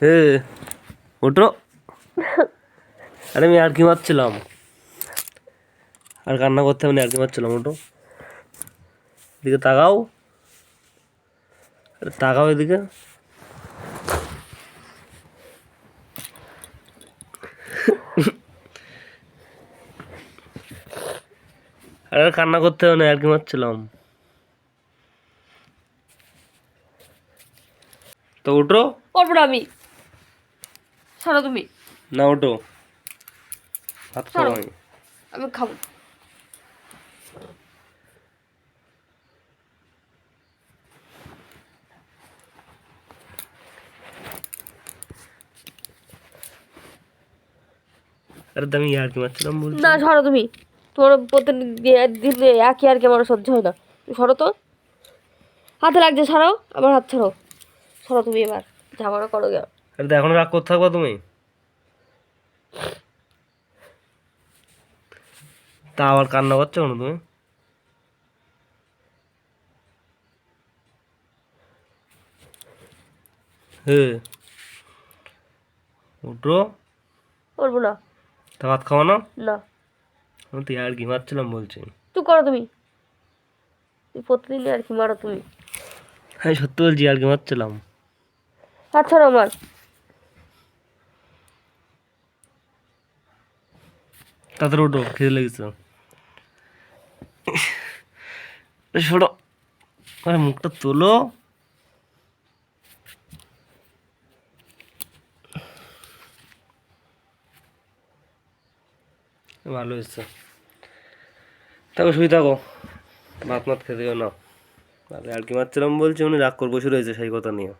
হে ওঠো। আরে আমি আর কি মারছিলাম, আর কান্না করতে হবে না, আর কি মারছিলাম। ওঠো, এদিকে তাকাও, আরে তাকাও এদিকে। আরে আর কান্না করতে হবে না, আর কি মারছিলাম। তো উঠো। করবো না আমি। সরো তুমি। না ওঠো, ভাত খাবো সরো, আমি। আমি খাবো। আরে তো আমি আর কি মারছিলাম বলছি। না সরো তুমি। তোমার প্রতিদিন দিন একই আর কি আমার সহ্য হয় না। তুমি সরো তো। হাতে লাগছে, সরো। আমার হাত ছাড়ো। সরো তুমি এবার। ঝামেলা করো গে। আরে তো এখনো রাগ করতে থাকবো তুমি? তা আবার কান্না করছো কেন তুমি? হে উঠো। করবো না। তা ভাত খাবো না? না। আমি তো আর কি মারছিলাম বলছি। চুপ করো তুমি। তুমি প্রতিদিন আর কি মারো তুমি। আমি সত্যি বলছি, আর কি মারছিলাম। হাত ছাড়ো আমার। তাড়াতাড়ি ওঠো, খিদে লেগেছে। সরো, আরে মুখটা তোলো। ভালো হয়েছে, তারপর শুয়ে থাকো, ভাত মাত খেতে দিও না। আর কি মারছিলাম বলছি, উনি রাগ করবো শুরু হয়েছে সেই কথা নিয়ে।